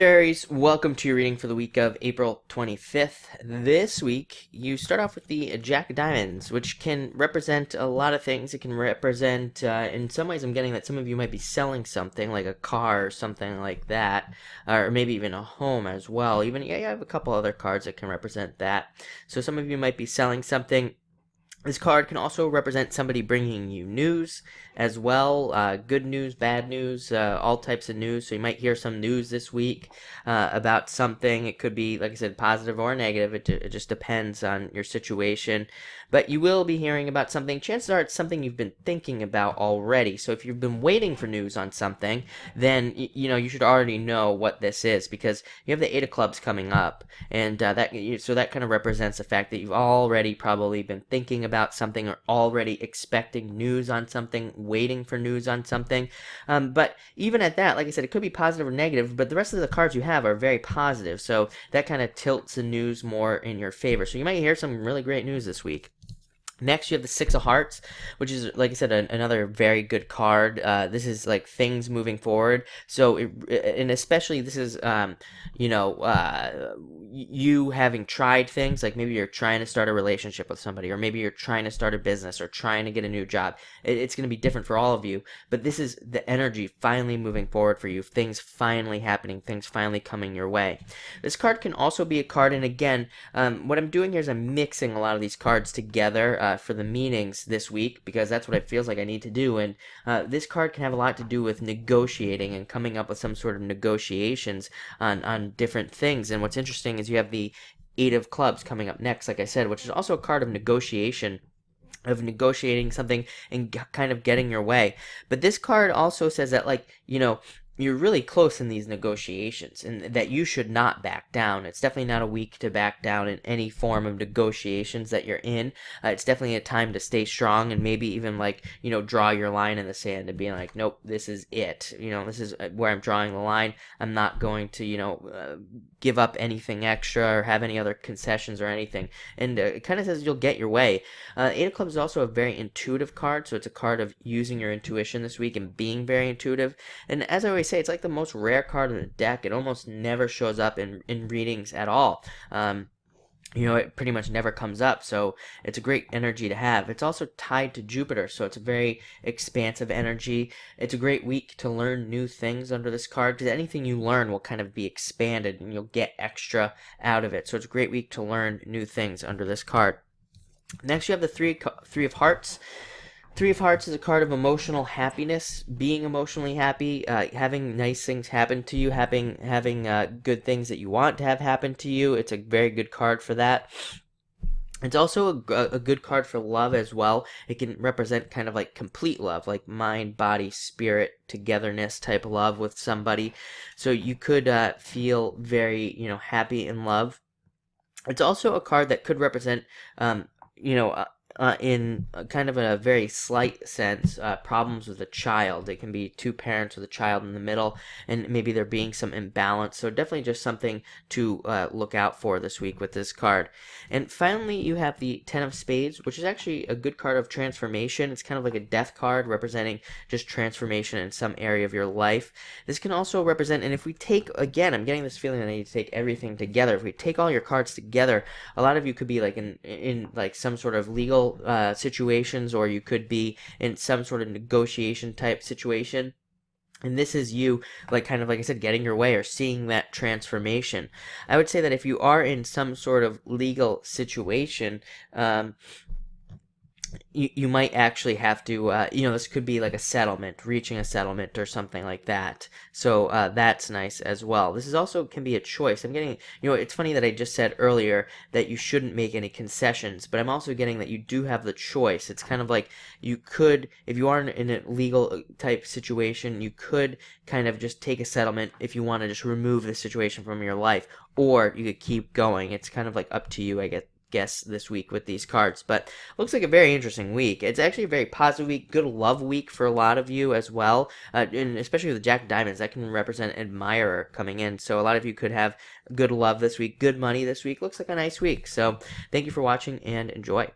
Aries, welcome to your reading for the week of April 25th. This week, you start off with the Jack of Diamonds, which can represent a lot of things. It can represent, in some ways, I'm getting that some of you might be selling something, like a car or something like that, or maybe even a home as well. Even, yeah, I have a couple other cards that can represent that. So some of you might be selling something. This card can also represent somebody bringing you news as well, good news, bad news, all types of news. So you might hear some news this week about something. It could be, like I said, positive or negative. It just depends on your situation. But you will be hearing about something. Chances are it's something you've been thinking about already. So if you've been waiting for news on something, then you should already know what this is, because you have the Eight of Clubs coming up, and so that kind of represents the fact that you've already probably been thinking about something or already expecting news on something, waiting for news on something. But even at that, like I said, it could be positive or negative, but the rest of the cards you have are very positive, so that kind of tilts the news more in your favor. So you might hear some really great news this week. Next, you have the Six of Hearts, which is, like I said, another very good card. This is like things moving forward. So, and especially this is, you having tried things, like maybe you're trying to start a relationship with somebody, or maybe you're trying to start a business or trying to get a new job. It's going to be different for all of you, but this is the energy finally moving forward for you, things finally happening, things finally coming your way. This card can also be a card, and again, what I'm doing here is I'm mixing a lot of these cards together for the meanings this week, because that's what it feels like I need to do. And this card can have a lot to do with negotiating and coming up with some sort of negotiations on different things. And what's interesting is you have the Eight of Clubs coming up next, like I said, which is also a card of negotiation, of negotiating something and kind of getting your way. But this card also says that, like, you're really close in these negotiations, and that you should not back down. It's definitely not a week to back down in any form of negotiations that you're in. It's definitely a time to stay strong, and maybe even, like, draw your line in the sand and be like, nope, this is it. This is where I'm drawing the line. I'm not going to, give up anything extra or have any other concessions or anything. And it kind of says you'll get your way. Eight of Clubs is also a very intuitive card, so it's a card of using your intuition this week and being very intuitive. And as I always say, it's like the most rare card in the deck. It almost never shows up in readings at all. It pretty much never comes up, so it's a great energy to have. It's also tied to Jupiter, so it's a very expansive energy. It's a great week to learn new things under this card, because anything you learn will kind of be expanded, and you'll get extra out of it. So it's a great week to learn new things under this card. Next, you have the Three of Hearts. Three of Hearts is a card of emotional happiness, being emotionally happy, having nice things happen to you, having good things that you want to have happen to you. It's a very good card for that. It's also a good card for love as well. It can represent kind of like complete love, like mind, body, spirit, togetherness type of love with somebody. So you could feel very, happy in love. It's also a card that could represent, in kind of a very slight sense, problems with a child. It can be two parents with a child in the middle, and maybe there being some imbalance. So definitely just something to look out for this week with this card. And finally, you have the Ten of Spades, which is actually a good card of transformation. It's kind of like a death card representing just transformation in some area of your life. This can also represent, and if we take, again, I'm getting this feeling that I need to take everything together. If we take all your cards together, a lot of you could be like in like some sort of legal situations, or you could be in some sort of negotiation type situation. And this is you, like, kind of like I said, getting your way or seeing that transformation. I would say that if you are in some sort of legal situation, you might actually have to, this could be like a settlement, reaching a settlement or something like that. So that's nice as well. This is also can be a choice. I'm getting, it's funny that I just said earlier that you shouldn't make any concessions, but I'm also getting that you do have the choice. It's kind of like you could, if you are in a legal type situation, you could kind of just take a settlement if you want to just remove the situation from your life, or you could keep going. It's kind of like up to you, I guess, this week with these cards. But looks like a very interesting week. It's actually a very positive week, good love week for a lot of you as well, and especially with the Jack of Diamonds, that can represent admirer coming in. So a lot of you could have good love this week, good money this week. Looks like a nice week. So thank you for watching and enjoy.